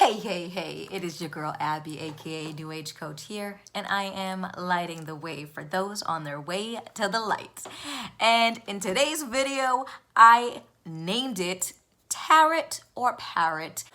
Hey, it is your girl Abby, aka New Age Coach here, and I am lighting the way for those on their way to the light. And in today's video, I named it Tarot or Parrot.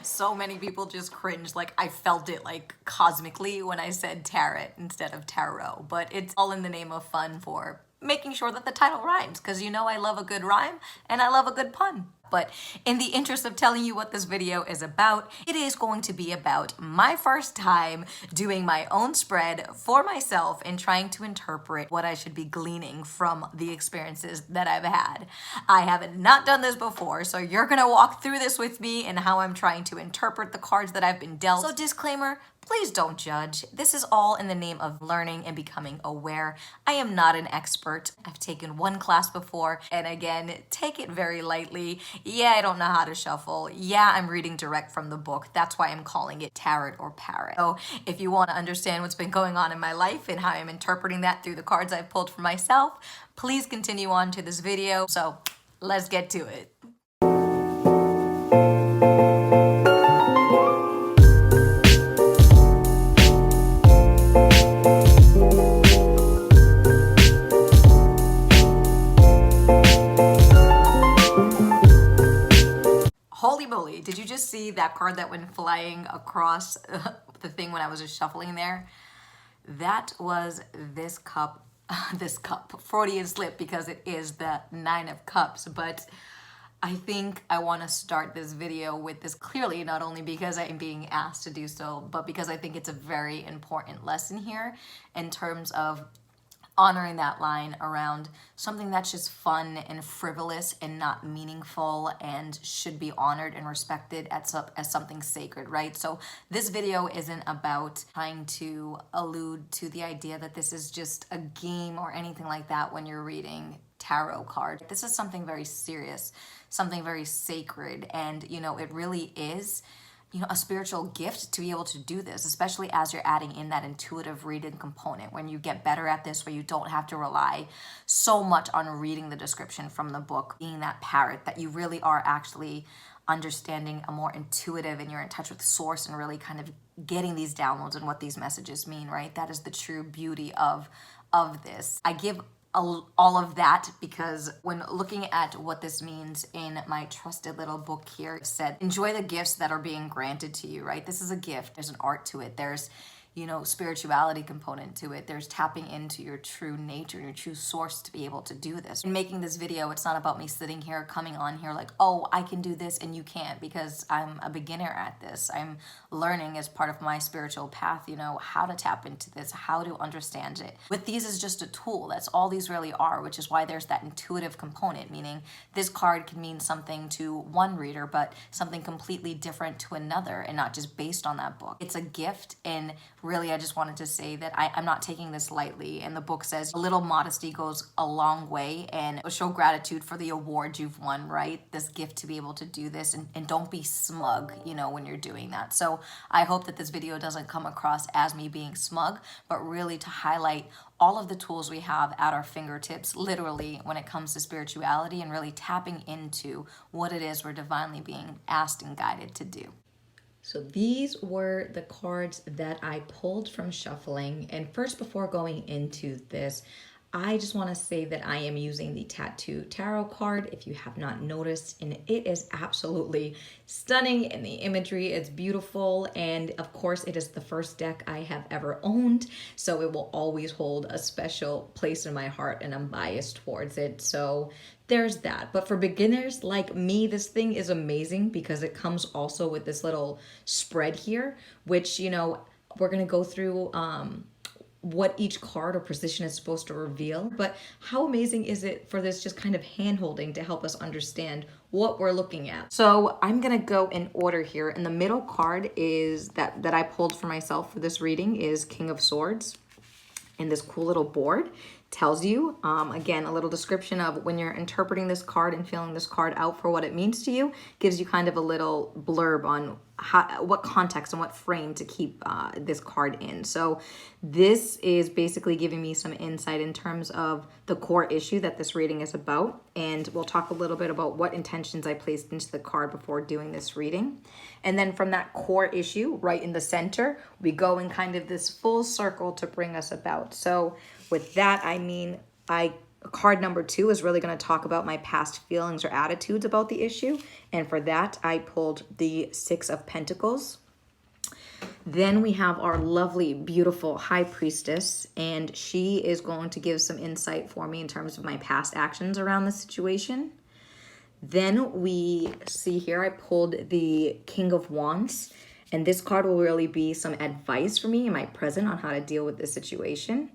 So many people just cringed, like I felt it like cosmically when I said tarot instead of tarot, but it's all in the name of fun for making sure that the title rhymes, because you know I love a good rhyme and I love a good pun. But in the interest of telling you what this video is about, it is going to be about my first time doing my own spread for myself and trying to interpret what I should be gleaning from the experiences that I've had. I have not done this before, so you're gonna walk through this with me and how I'm trying to interpret the cards that I've been dealt. So disclaimer, please don't judge. This is all in the name of learning and becoming aware. I am not an expert. I've taken one class before, and again, take it very lightly. Yeah, I don't know how to shuffle. Yeah, I'm reading direct from the book. That's why I'm calling it Tarot or Parrot. So if you want to understand what's been going on in my life and how I'm interpreting that through the cards I've pulled for myself, please continue on to this video. So let's get to it. Holy moly, did you just see that card that went flying across the thing when I was just shuffling there? That was this cup, Freudian slip, because it is the 9 of Cups, but I think I want to start this video with this clearly, not only because I am being asked to do so, but because I think it's a very important lesson here in terms of honoring that line around something that's just fun and frivolous and not meaningful and should be honored and respected as something sacred, right? So this video isn't about trying to allude to the idea that this is just a game or anything like that when you're reading tarot cards. This is something very serious, something very sacred, and it really is a spiritual gift to be able to do this, especially as you're adding in that intuitive reading component. When you get better at this, where you don't have to rely so much on reading the description from the book, being that parrot, that you really are actually understanding a more intuitive, and you're in touch with source and really kind of getting these downloads and what these messages mean, right? That is the true beauty of this. I give all of that because when looking at what this means in my trusted little book here, it said, enjoy the gifts that are being granted to you, right? This is a gift. There's an art to it. There's spirituality component to it. There's tapping into your true nature, your true source to be able to do this. In making this video, it's not about me sitting here, coming on here like, oh, I can do this and you can't, because I'm a beginner at this. I'm learning as part of my spiritual path, how to tap into this, how to understand it. With these is just a tool. That's all these really are, which is why there's that intuitive component, meaning this card can mean something to one reader, but something completely different to another, and not just based on that book. It's a gift, and really, I just wanted to say that I'm not taking this lightly. And the book says a little modesty goes a long way, and show gratitude for the award you've won, right? This gift to be able to do this, and don't be smug, when you're doing that. So I hope that this video doesn't come across as me being smug, but really to highlight all of the tools we have at our fingertips, literally, when it comes to spirituality and really tapping into what it is we're divinely being asked and guided to do. So these were the cards that I pulled from shuffling. And first, before going into this, I just want to say that I am using the Tattoo Tarot card, if you have not noticed, and it is absolutely stunning in the imagery. It's beautiful, and of course it is the first deck I have ever owned, so it will always hold a special place in my heart, and I'm biased towards it. So there's that. But for beginners like me, this thing is amazing because it comes also with this little spread here, which we're gonna go through what each card or position is supposed to reveal. But how amazing is it for this just kind of hand-holding to help us understand what we're looking at? So I'm gonna go in order here, and the middle card is that I pulled for myself for this reading is King of Swords. And this cool little board tells you, again, a little description of when you're interpreting this card and feeling this card out for what it means to you, gives you kind of a little blurb on what context and what frame to keep this card in. So this is basically giving me some insight in terms of the core issue that this reading is about. and we'll talk a little bit about what intentions I placed into the card before doing this reading. And then from that core issue right in the center, we go in kind of this full circle to bring us about. So with that, I mean, card number 2 is really going to talk about my past feelings or attitudes about the issue. And for that, I pulled the 6 of Pentacles. Then we have our lovely, beautiful High Priestess, and she is going to give some insight for me in terms of my past actions around the situation. Then we see here I pulled the King of Wands, and this card will really be some advice for me in my present on how to deal with this situation.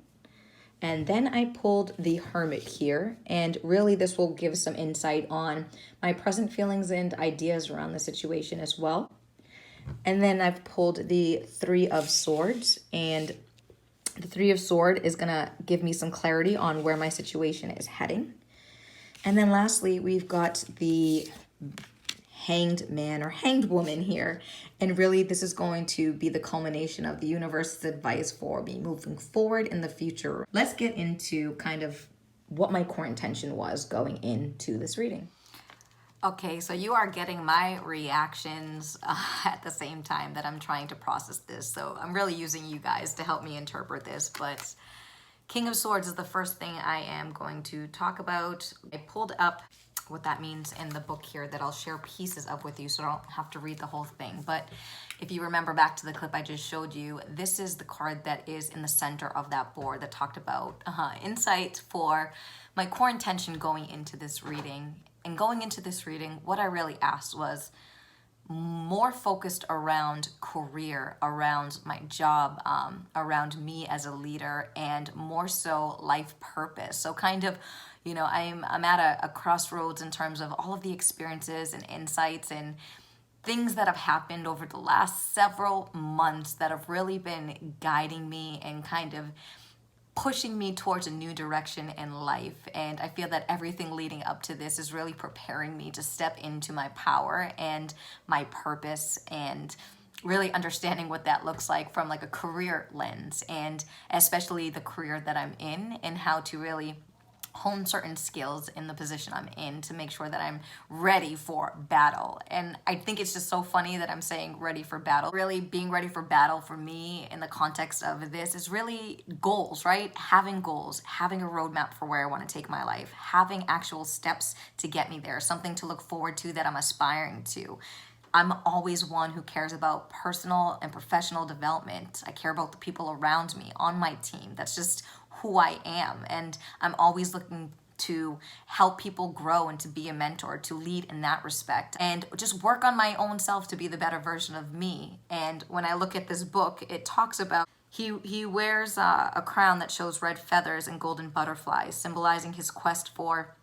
And then I pulled the Hermit here, and really this will give some insight on my present feelings and ideas around the situation as well. And then I've pulled the 3 of Swords, and the 3 of Swords is going to give me some clarity on where my situation is heading. And then lastly, we've got the Hanged Man or Hanged Woman here. And really, this is going to be the culmination of the universe's advice for me moving forward in the future. Let's get into kind of what my core intention was going into this reading. Okay, so you are getting my reactions at the same time that I'm trying to process this. So I'm really using you guys to help me interpret this. But King of Swords is the first thing I am going to talk about. I pulled up what that means in the book here that I'll share pieces of with you so I don't have to read the whole thing. But if you remember back to the clip I just showed you, this is the card that is in the center of that board that talked about insight for my core intention going into this reading. And going into this reading, what I really asked was more focused around career, around my job, around me as a leader, and more so life purpose. So kind of, you know, I'm at a crossroads in terms of all of the experiences and insights and things that have happened over the last several months that have really been guiding me and kind of pushing me towards a new direction in life. And I feel that everything leading up to this is really preparing me to step into my power and my purpose, and really understanding what that looks like from like a career lens, and especially the career that I'm in, and how to really hone certain skills in the position I'm in to make sure that I'm ready for battle. And I think it's just so funny that I'm saying ready for battle. Really being ready for battle for me in the context of this is really goals, right? Having goals, having a roadmap for where I want to take my life, having actual steps to get me there, something to look forward to that I'm aspiring to. I'm always one who cares about personal and professional development. I care about the people around me on my team. That's just who I am. And I'm always looking to help people grow and to be a mentor, to lead in that respect, and just work on my own self to be the better version of me. And when I look at this book, it talks about he wears a crown that shows red feathers and golden butterflies, symbolizing his quest for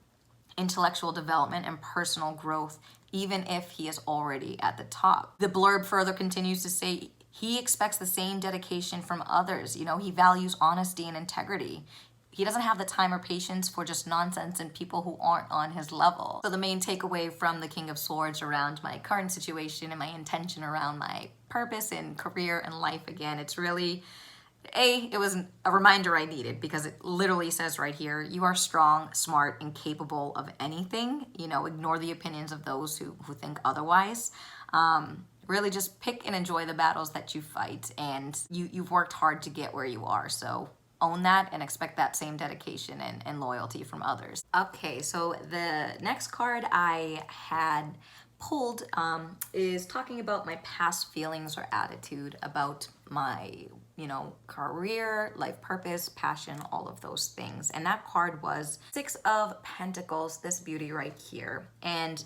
intellectual development and personal growth, even if he is already at the top. The blurb further continues to say, he expects the same dedication from others. You know, he values honesty and integrity. He doesn't have the time or patience for just nonsense and people who aren't on his level. So the main takeaway from the King of Swords around my current situation and my intention around my purpose and career and life, again, it's really, it was a reminder I needed, because it literally says right here, you are strong, smart, and capable of anything. You know, ignore the opinions of those who think otherwise. Really just pick and enjoy the battles that you fight, and you've worked hard to get where you are. So own that and expect that same dedication and loyalty from others. Okay, so the next card I had pulled is talking about my past feelings or attitude about my, you know, career, life purpose, passion, all of those things. And that card was 6 of Pentacles, this beauty right here. And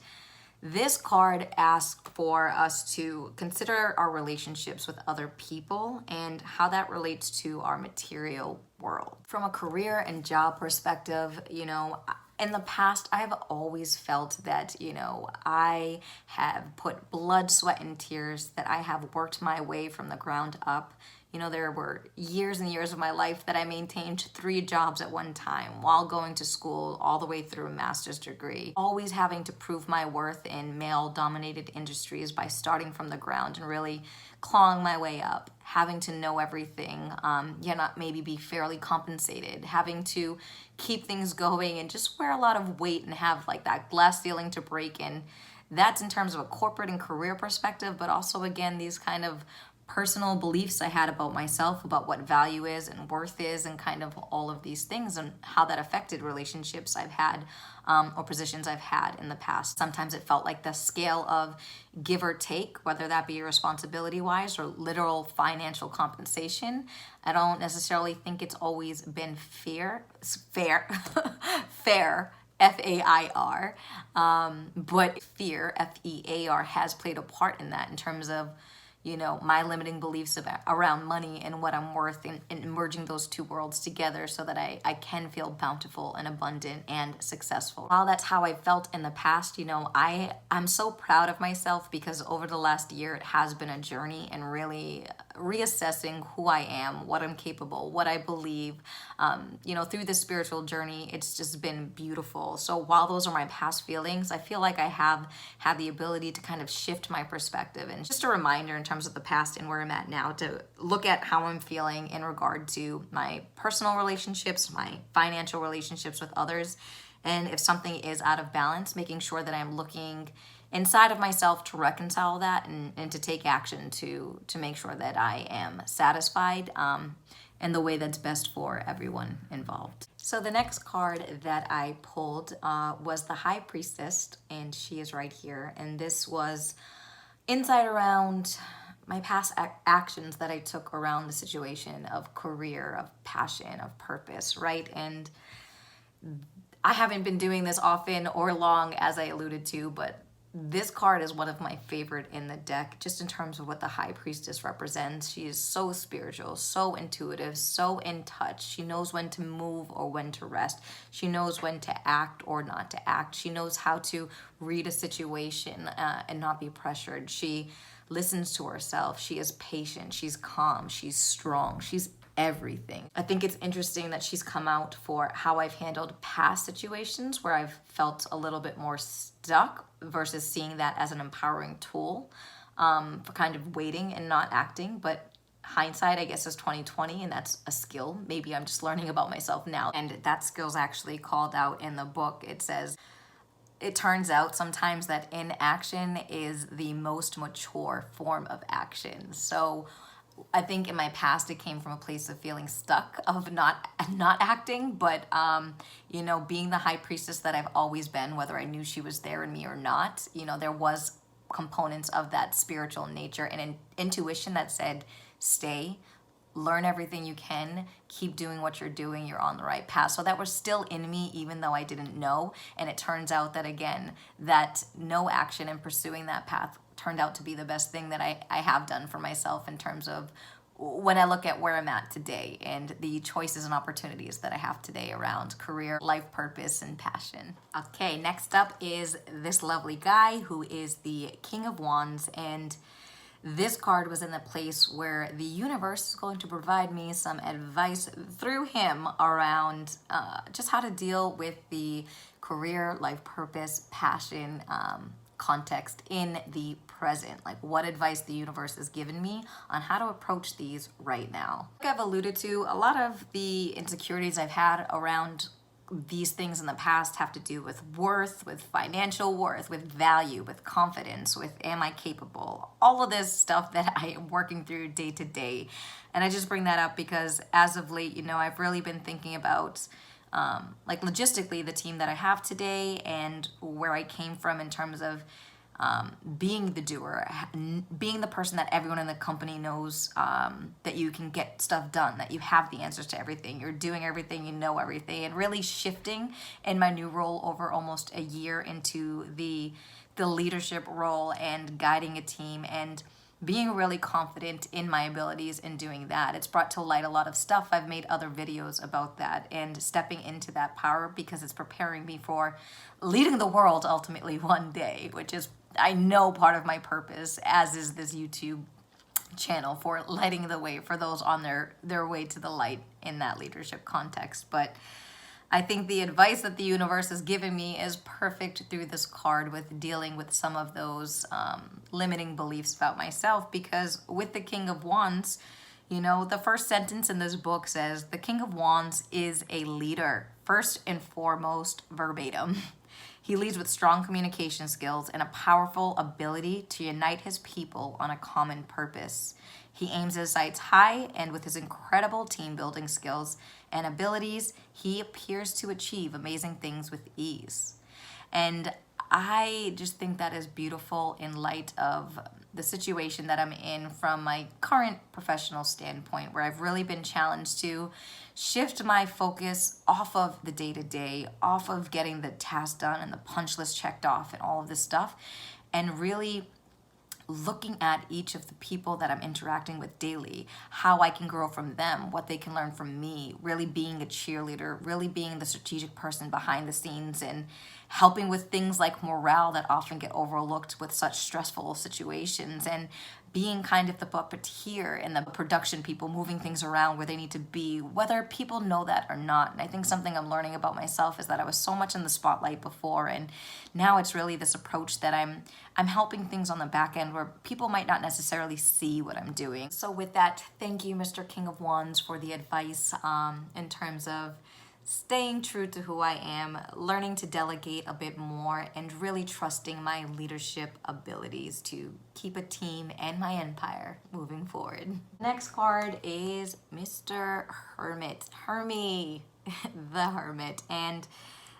this card asks for us to consider our relationships with other people and how that relates to our material world. From a career and job perspective, you know, in the past, I have always felt that, you know, I have put blood, sweat, and tears, that I have worked my way from the ground up You know, there were years and years of my life that I maintained 3 jobs at one time while going to school all the way through a master's degree. Always having to prove my worth in male-dominated industries by starting from the ground and really clawing my way up, having to know everything, not maybe be fairly compensated, having to keep things going and just wear a lot of weight and have like that glass ceiling to break in. That's in terms of a corporate and career perspective, but also again, these kind of personal beliefs I had about myself, about what value is and worth is, and kind of all of these things and how that affected relationships I've had or positions I've had in the past. Sometimes it felt like the scale of give or take, whether that be responsibility wise or literal financial compensation. I don't necessarily think it's always been fair, fair. Fair, but fear, Fear, has played a part in that in terms of, you know, my limiting beliefs around money and what I'm worth, and merging those two worlds together so that I can feel bountiful and abundant and successful. While that's how I felt in the past, you know, I'm so proud of myself because over the last year it has been a journey and really reassessing who I am, what I'm capable, what I believe. Through this spiritual journey, it's just been beautiful. So while those are my past feelings, I feel like I have had the ability to kind of shift my perspective. And just a reminder in terms of the past and where I'm at now to look at how I'm feeling in regard to my personal relationships, my financial relationships with others. And if something is out of balance, making sure that I'm looking inside of myself to reconcile that and to take action to make sure that I am satisfied in the way that's best for everyone involved. So the next card that I pulled was the High Priestess, and she is right here. And this was insight around my past actions that I took around the situation of career, of passion, of purpose, right? And I haven't been doing this often or long, as I alluded to, but this card is one of my favorite in the deck, just in terms of what the High Priestess represents. She is so spiritual, so intuitive, so in touch. She knows when to move or when to rest. She knows when to act or not to act. She knows how to read a situation and not be pressured. She listens to herself. She is patient. She's calm. She's strong. She's everything. I think it's interesting that she's come out for how I've handled past situations where I've felt a little bit more stuck versus seeing that as an empowering tool for kind of waiting and not acting. But hindsight, I guess, is 2020, and that's a skill. Maybe I'm just learning about myself now. And that skill's actually called out in the book. It says, it turns out sometimes that inaction is the most mature form of action. So I think in my past it came from a place of feeling stuck, of not acting, but being the High Priestess that I've always been, whether I knew she was there in me or not, there was components of that spiritual nature and intuition that said, stay, learn everything you can, keep doing what you're doing, you're on the right path. So that was still in me, even though I didn't know. And it turns out that, again, that no action and pursuing that path turned out to be the best thing that I have done for myself in terms of when I look at where I'm at today and the choices and opportunities that I have today around career, life purpose, and passion. Okay, next up is this lovely guy who is the King of Wands, and this card was in the place where the universe is going to provide me some advice through him around just how to deal with the career, life purpose, passion context in the present, like what advice the universe has given me on how to approach these right now. Like I've alluded to, a lot of the insecurities I've had around these things in the past have to do with worth, with financial worth, with value, with confidence, with am I capable, all of this stuff that I am working through day to day. And I just bring that up because as of late, I've really been thinking about logistically the team that I have today and where I came from in terms of being the doer, being the person that everyone in the company knows that you can get stuff done, that you have the answers to everything, you're doing everything, you know everything, and really shifting in my new role over almost a year into the leadership role and guiding a team and being really confident in my abilities in doing that. It's brought to light a lot of stuff. I've made other videos about that and stepping into that power because it's preparing me for leading the world ultimately one day, which is, I know, part of my purpose, as is this YouTube channel for lighting the way for those on their way to the light in that leadership context. But I think the advice that the universe has given me is perfect through this card with dealing with some of those limiting beliefs about myself, because with the King of Wands, you know, the first sentence in this book says, the King of Wands is a leader, first and foremost, verbatim. He leads with strong communication skills and a powerful ability to unite his people on a common purpose. He aims his sights high, and with his incredible team building skills and abilities, he appears to achieve amazing things with ease. And I just think that is beautiful in light of the situation that I'm in from my current professional standpoint, where I've really been challenged to shift my focus off of the day-to-day, off of getting the task done and the punch list checked off and all of this stuff, and really looking at each of the people that I'm interacting with daily, how I can grow from them, what they can learn from me, really being a cheerleader, really being the strategic person behind the scenes, and helping with things like morale that often get overlooked with such stressful situations, and being kind of the puppeteer and the production people moving things around where they need to be, whether people know that or not. And I think something I'm learning about myself is that I was so much in the spotlight before, and now it's really this approach that I'm helping things on the back end where people might not necessarily see what I'm doing. So with that, thank you, Mr. King of Wands, for the advice in terms of staying true to who I am, learning to delegate a bit more, and really trusting my leadership abilities to keep a team and my empire moving forward. Next card is Mr. Hermit. Hermie, the Hermit. And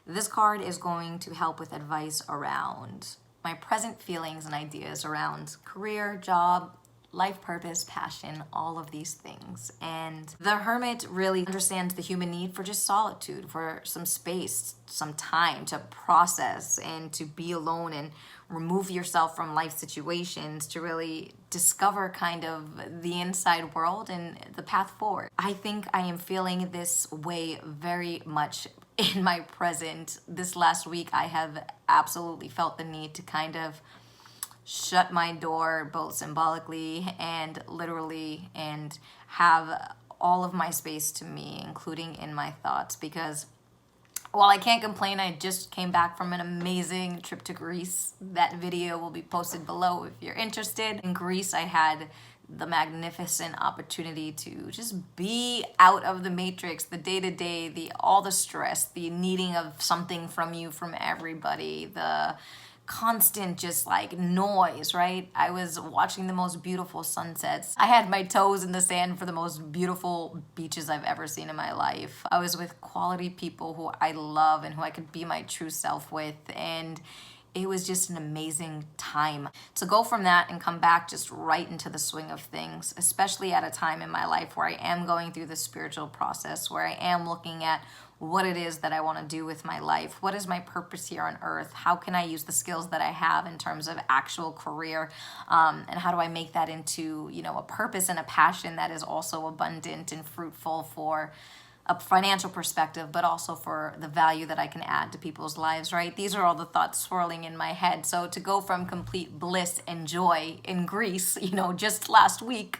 this card is going to help with advice around my present feelings and ideas around career, job, life purpose, passion, all of these things. And the Hermit really understands the human need for just solitude, for some space, some time to process and to be alone and remove yourself from life situations to really discover kind of the inside world and the path forward. I think I am feeling this way very much in my present. This last week, I have absolutely felt the need to kind of shut my door, both symbolically and literally, and have all of my space to me, including in my thoughts, because while I can't complain, I just came back from an amazing trip to Greece. That video will be posted below if you're interested. In Greece, I had the magnificent opportunity to just be out of the matrix, the day-to-day, all the stress, the needing of something from you, from everybody, the constant just like noise, right? I was watching the most beautiful sunsets. I had my toes in the sand for the most beautiful beaches I've ever seen in my life. I was with quality people who I love and who I could be my true self with, and it was just an amazing time. To go from that and come back just right into the swing of things, especially at a time in my life where I am going through the spiritual process, where I am looking at what it is that I want to do with my life. What is my purpose here on earth? How can I use the skills that I have in terms of actual career? And how do I make that into, you know, a purpose and a passion that is also abundant and fruitful for a financial perspective, but also for the value that I can add to people's lives, right? These are all the thoughts swirling in my head. So to go from complete bliss and joy in Greece, you know, just last week,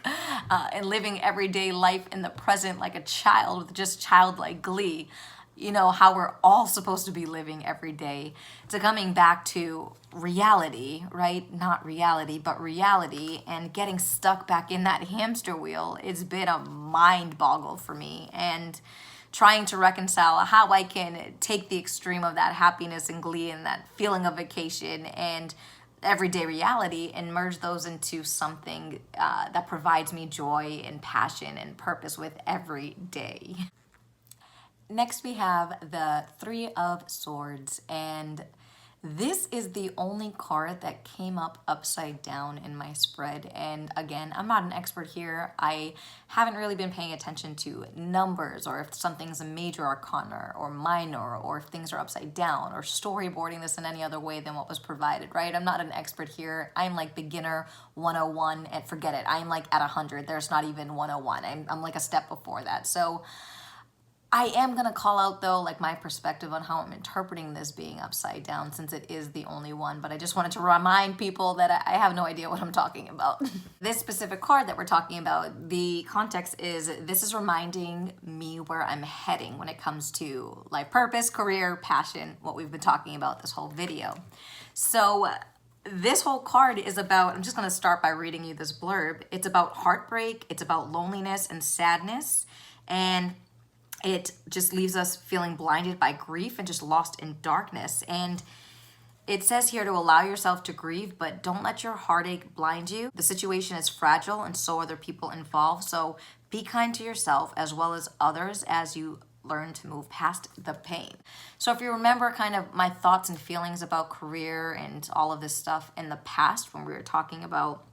and living everyday life in the present like a child with just childlike glee, you know, how we're all supposed to be living every day, to coming back to reality, right? Not reality, but reality, and getting stuck back in that hamster wheel. It's been a mind boggle for me, and trying to reconcile how I can take the extreme of that happiness and glee and that feeling of vacation and everyday reality and merge those into something that provides me joy and passion and purpose with every day. Next, we have the Three of Swords, and this is the only card that came up upside down in my spread. And again, I'm not an expert here. I haven't really been paying attention to numbers, or if something's a major arcana or minor, or if things are upside down, or storyboarding this in any other way than what was provided, right? I'm not an expert here. I'm like beginner 101 and forget it. I'm like at 100. There's not even 101. I'm like a step before that. So I am going to call out though, like my perspective on how I'm interpreting this being upside down, since it is the only one, but I just wanted to remind people that I have no idea what I'm talking about. This specific card that we're talking about, the context is this is reminding me where I'm heading when it comes to life purpose, career, passion, what we've been talking about this whole video. So this whole card is about, I'm just going to start by reading you this blurb. It's about heartbreak, it's about loneliness and sadness, and it just leaves us feeling blinded by grief and just lost in darkness. And it says here to allow yourself to grieve, but don't let your heartache blind you. The situation is fragile and so are the people involved. So be kind to yourself as well as others as you learn to move past the pain. So if you remember kind of my thoughts and feelings about career and all of this stuff in the past when we were talking about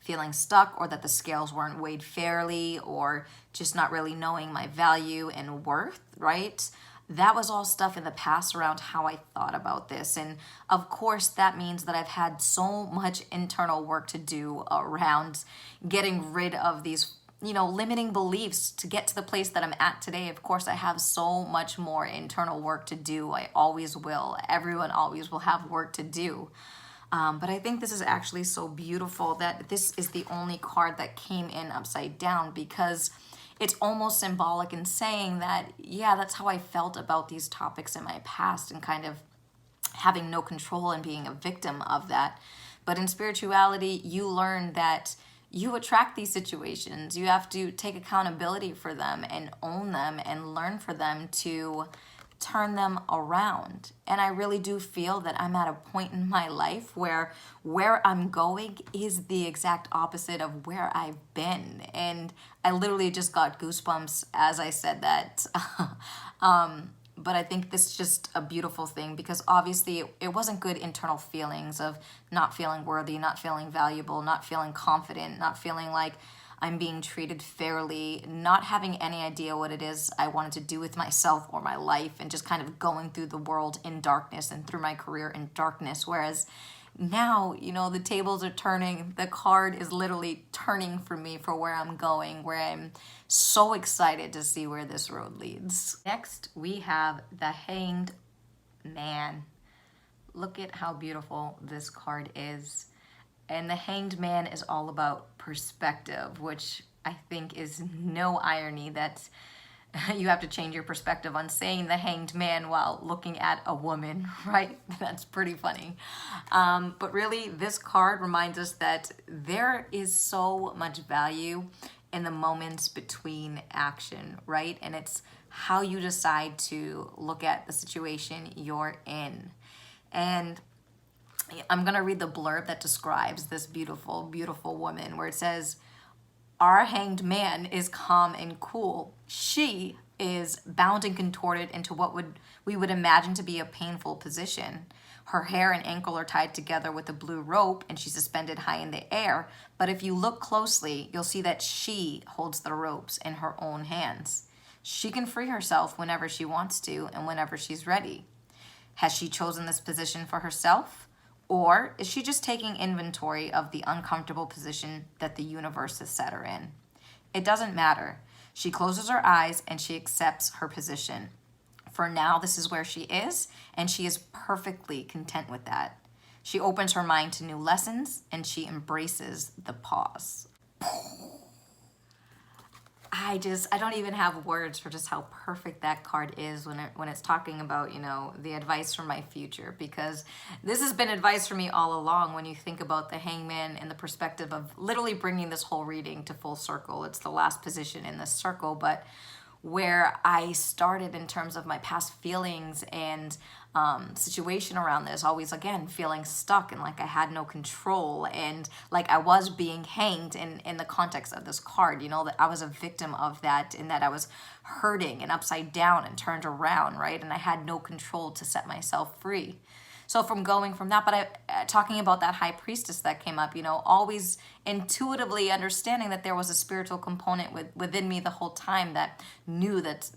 feeling stuck, or that the scales weren't weighed fairly, or just not really knowing my value and worth, right? That was all stuff in the past around how I thought about this. And of course, that means that I've had so much internal work to do around getting rid of these, limiting beliefs to get to the place that I'm at today. Of course, I have so much more internal work to do. I always will. Everyone always will have work to do. But I think this is actually so beautiful that this is the only card that came in upside down, because it's almost symbolic in saying that, yeah, that's how I felt about these topics in my past, and kind of having no control and being a victim of that. But in spirituality, you learn that you attract these situations. You have to take accountability for them and own them and learn for them to turn them around. And I really do feel that I'm at a point in my life where I'm going is the exact opposite of where I've been. And I literally just got goosebumps as I said that. But I think this is just a beautiful thing, because obviously it wasn't good internal feelings of not feeling worthy, not feeling valuable, not feeling confident, not feeling like I'm being treated fairly, not having any idea what it is I wanted to do with myself or my life, and just kind of going through the world in darkness and through my career in darkness. Whereas now, the tables are turning. The card is literally turning for me for where I'm going, where I'm so excited to see where this road leads. Next, we have the Hanged Man. Look at how beautiful this card is. And the Hanged Man is all about perspective, which I think is no irony that you have to change your perspective on saying the Hanged Man while looking at a woman, right? That's pretty funny. But really, this card reminds us that there is so much value in the moments between action, right? And it's how you decide to look at the situation you're in. And I'm going to read the blurb that describes this beautiful, beautiful woman, where it says, our hanged man is calm and cool. She is bound and contorted into what we would imagine to be a painful position. Her hair and ankle are tied together with a blue rope, and she's suspended high in the air. But if you look closely, you'll see that she holds the ropes in her own hands. She can free herself whenever she wants to and whenever she's ready. Has she chosen this position for herself? Or is she just taking inventory of the uncomfortable position that the universe has set her in? It doesn't matter. She closes her eyes and she accepts her position. For now, this is where she is, and she is perfectly content with that. She opens her mind to new lessons, and she embraces the pause. I don't even have words for just how perfect that card is when it's talking about, the advice for my future, because this has been advice for me all along. When you think about the Hangman in the perspective of literally bringing this whole reading to full circle, it's the last position in this circle, but where I started in terms of my past feelings and situation around this, always again feeling stuck and like I had no control, and like I was being hanged in the context of this card, that I was a victim of that, and that I was hurting and upside down and turned around, right? And I had no control to set myself free. So from going from that, but talking about that high priestess that came up, always intuitively understanding that there was a spiritual component within me the whole time that knew that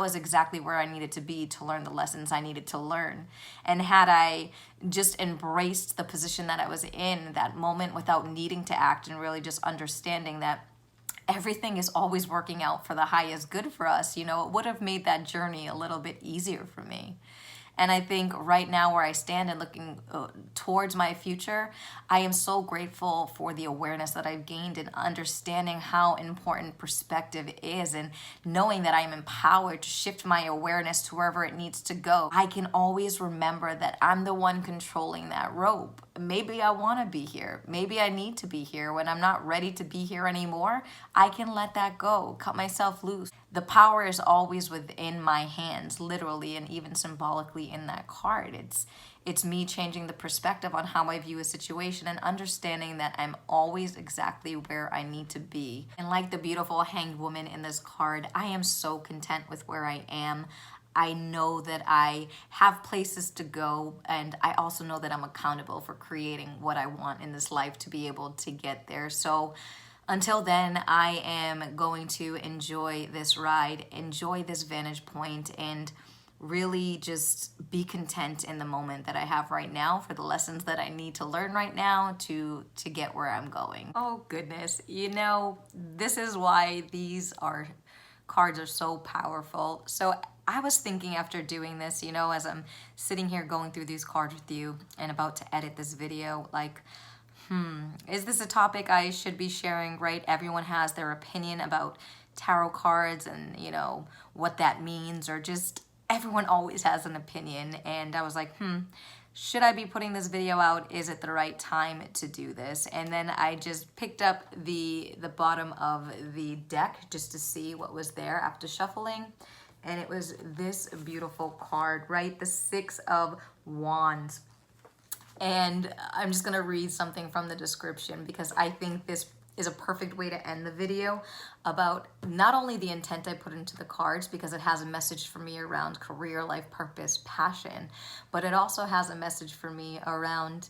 was exactly where I needed to be to learn the lessons I needed to learn. And had I just embraced the position that I was in that moment without needing to act, and really just understanding that everything is always working out for the highest good for us, it would have made that journey a little bit easier for me. And I think right now where I stand and looking towards my future, I am so grateful for the awareness that I've gained in understanding how important perspective is, and knowing that I am empowered to shift my awareness to wherever it needs to go. I can always remember that I'm the one controlling that rope. Maybe I want to be here. Maybe I need to be here. When I'm not ready to be here anymore, I can let that go, cut myself loose. The power is always within my hands, literally and even symbolically in that card. It's me changing the perspective on how I view a situation and understanding that I'm always exactly where I need to be. And like the beautiful hanged woman in this card, I am so content with where I am. I know that I have places to go, and I also know that I'm accountable for creating what I want in this life to be able to get there. So until then, I am going to enjoy this ride, enjoy this vantage point, and really just be content in the moment that I have right now for the lessons that I need to learn right now to get where I'm going. Oh goodness, this is why these cards are so powerful. So I was thinking after doing this, as I'm sitting here going through these cards with you and about to edit this video, like, is this a topic I should be sharing, right? Everyone has their opinion about tarot cards and, what that means, or just everyone always has an opinion. And I was like, should I be putting this video out? Is it the right time to do this? And then I just picked up the bottom of the deck just to see what was there after shuffling. And it was this beautiful card, right? The Six of Wands. And I'm just gonna read something from the description because I think this is a perfect way to end the video about not only the intent I put into the cards, because it has a message for me around career, life purpose, passion, but it also has a message for me around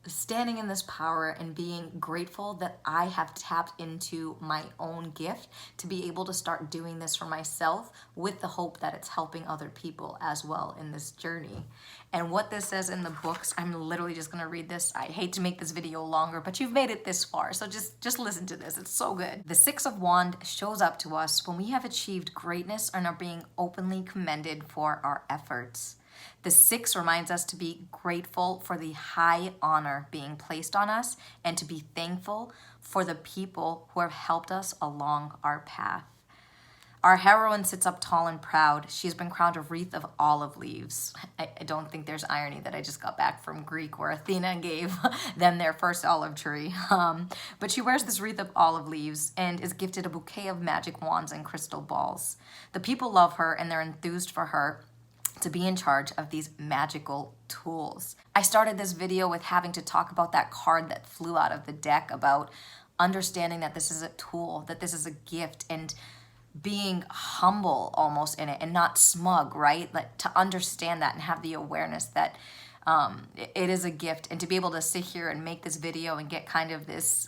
standing in this power and being grateful that I have tapped into my own gift to be able to start doing this for myself, with the hope that it's helping other people as well in this journey. And what this says in the books, I'm literally just gonna read this. I hate to make this video longer, but you've made it this far, so just listen to this. It's so good. The Six of Wands shows up to us when we have achieved greatness and are being openly commended for our efforts. The Six reminds us to be grateful for the high honor being placed on us and to be thankful for the people who have helped us along our path. Our heroine sits up tall and proud. She has been crowned a wreath of olive leaves. I don't think there's irony that I just got back from Greek where Athena gave them their first olive tree. But she wears this wreath of olive leaves and is gifted a bouquet of magic wands and crystal balls. The people love her and they're enthused for her to be in charge of these magical tools. I started this video with having to talk about that card that flew out of the deck, about understanding that this is a tool, that this is a gift, and being humble almost in it and not smug, right? Like, to understand that and have the awareness that it is a gift, and to be able to sit here and make this video and get kind of this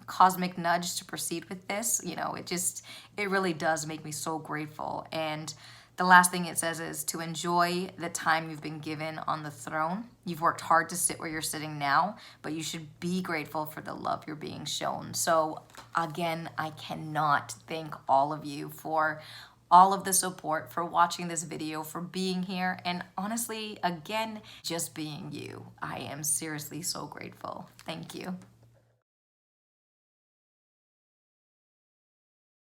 cosmic nudge to proceed with this, it really does make me so grateful. And the last thing it says is to enjoy the time you've been given on the throne. You've worked hard to sit where you're sitting now, but you should be grateful for the love you're being shown. So again, I cannot thank all of you for all of the support, for watching this video, for being here, and honestly, again, just being you. I am seriously so grateful. Thank you.